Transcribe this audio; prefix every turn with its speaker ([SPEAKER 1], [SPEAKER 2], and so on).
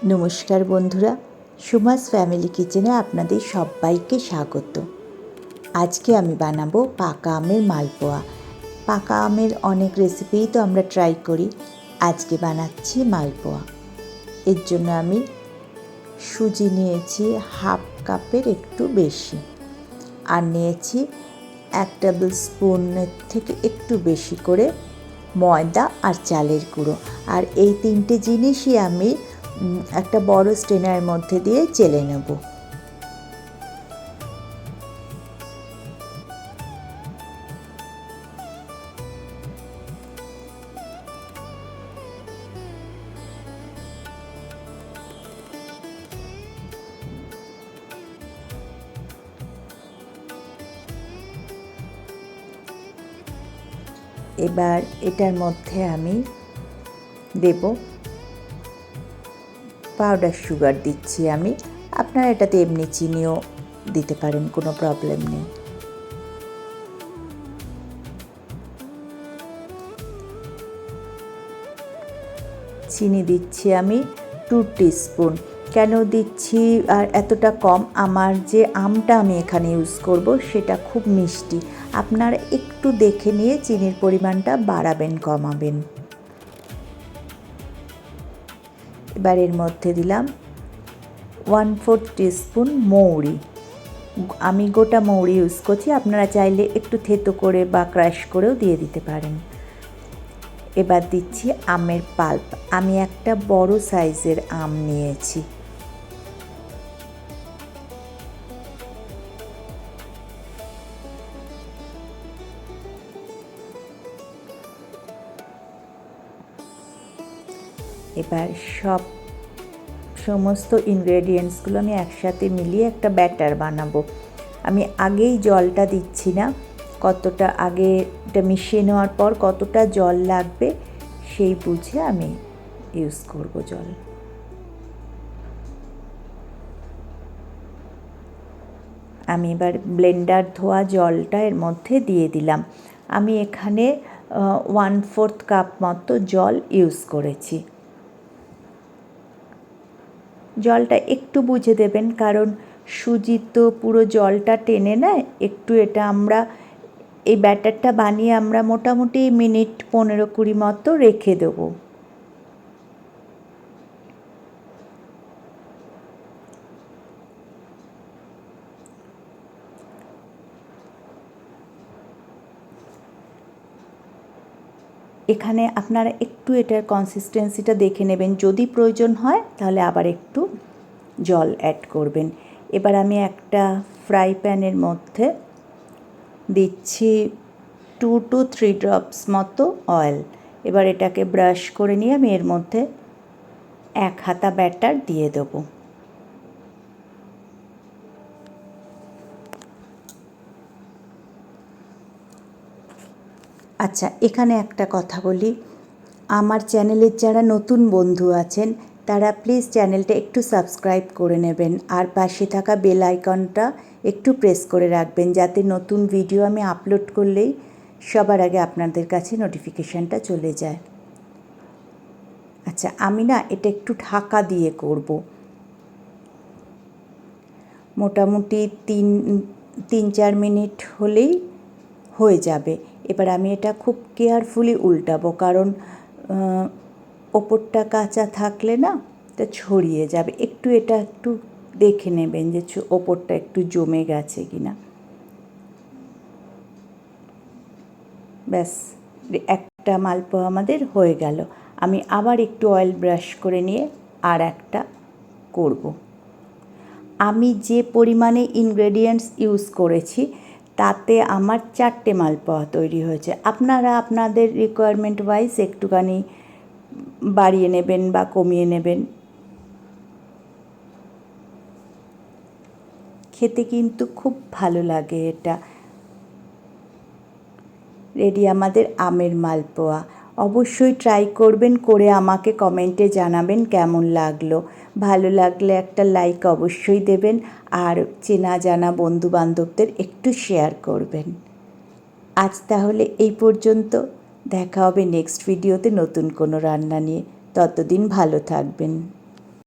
[SPEAKER 1] নমস্কার বন্ধুরা, সুমাস ফ্যামিলি কিচেনে আপনাদের সবাইকে স্বাগত। আজকে আমি বানাবো পাকা আমের মালপোয়া। পাকা আমের অনেক রেসিপিই তো আমরা ট্রাই করি, আজকে বানাচ্ছি মালপোয়া। এর জন্য আমি সুজি নিয়েছি হাফ কাপের একটু বেশি, আর নিয়েছি 1 টেবিল স্পুনের থেকে একটু বেশি করে ময়দা আর চালের গুঁড়ো। আর এই তিনটে জিনিসই আমি একটা বড় স্ট্রেনারের মধ্যে দিয়ে চেলে নেব। এবার এটার মধ্যে আমি দেব পাউডার সুগার দিচ্ছি আমি। আপনারা এটাতে এমনি চিনিও দিতে পারেন, কোনো প্রবলেম নেই। চিনি দিচ্ছি আমি 2 টিস্পুন। কেন দিচ্ছি আর এতটা কম, আমার যে আমটা আমি এখানে ইউজ করব সেটা খুব মিষ্টি। আপনারা একটু দেখে নিয়ে চিনির পরিমাণটা বাড়াবেন কমাবেন। এবার এর মধ্যে দিলাম 1/4 টিস্পুন মৌরি। আমি গোটা মৌরি ইউজ করছি, আপনারা চাইলে একটু থেতো করে বা ক্রাশ করেও দিয়ে দিতে পারেন। এবার দিচ্ছি আমের পাল্প। আমি একটা বড় সাইজের আম নিয়েছি। এবার সমস্ত ইনগ্রেডিয়েন্টসগুলো আমি একসাথে মিলিয়ে একটা ব্যাটার বানাবো। আমি আগেই জলটা দিচ্ছি না, কতটা আগে এটা মিশিয়ে নেওয়ার পর কতটা জল লাগবে সেই বুঝে আমি ইউজ করব জল। আমি এবার ব্লেন্ডার ধোয়া জলটা এর মধ্যে দিয়ে দিলাম। আমি এখানে 1/4 কাপ মতো জল ইউজ করেছি। জলটা একটু বুঝে দেবেন, কারণ সুজি তো পুরো জলটা টেনে নেয়। একটু এটা আমরা এই ব্যাটারটা বানিয়ে আমরা মোটামুটি মিনিট 15-20 মতো রেখে দেবো। এখানে আপনারা একটু এটার কনসিস্টেন্সিটা দেখে নেবেন, যদি প্রয়োজন হয় তাহলে আবার একটু জল অ্যাড করবেন। এবার আমি একটা ফ্রাই প্যানের মধ্যে দিচ্ছি 2 to 3 ড্রপস মতো অয়েল। এবার এটাকে ব্রাশ করে নিয়ে আমি এর মধ্যে 1 হাতা ব্যাটার দিয়ে দেবো। আচ্ছা, এখানে একটা কথা বলি, আমার চ্যানেলের যারা নতুন বন্ধু আছেন তারা প্লিজ চ্যানেলটা একটু সাবস্ক্রাইব করে নেবেন, আর পাশে থাকা বেল আইকনটা একটু প্রেস করে রাখবেন, যাতে নতুন ভিডিও আমি আপলোড করলেই সবার আগে আপনাদের কাছে নোটিফিকেশানটা চলে যায়। আচ্ছা, আমি না এটা একটু ঢাকা দিয়ে করব, মোটামুটি 3-4 মিনিট হলেই হয়ে যাবে। এবার আমি এটা খুব কেয়ারফুলি উল্টাবো, কারণ ওপরটা কাঁচা থাকলে না এটা ছড়িয়ে যাবে। এটা একটু দেখে নেবেন যে ওপরটা একটু জমে গেছে কি না। ব্যাস, একটা মালপোয়া আমাদের হয়ে গেল। আমি আবার একটু অয়েল ব্রাশ করে নিয়ে আর একটা করব। আমি যে পরিমাণে ইনগ্রেডিয়েন্টস ইউজ করেছি তাতে আমার 4টে মালপোয়া তৈরি হয়েছে। আপনারা আপনাদের রিকোয়ারমেন্ট ওয়াইজ একটুখানি বাড়িয়ে নেবেন বা কমিয়ে নেবেন। খেতে কিন্তু খুব ভালো লাগে এটা। রেডি আমাদের আমের মালপোয়া। অবশ্যই ট্রাই করবেন, করে আমাকে কমেন্টে জানাবেন কেমন লাগলো। ভালো লাগলে একটা লাইক অবশ্যই দেবেন, আর চেনা জানা বন্ধুবান্ধবদের একটু শেয়ার করবেন। আজ তাহলে এই পর্যন্ত, দেখা হবে নেক্সট ভিডিওতে নতুন কোনো রান্না নিয়ে। ততদিন ভালো থাকবেন।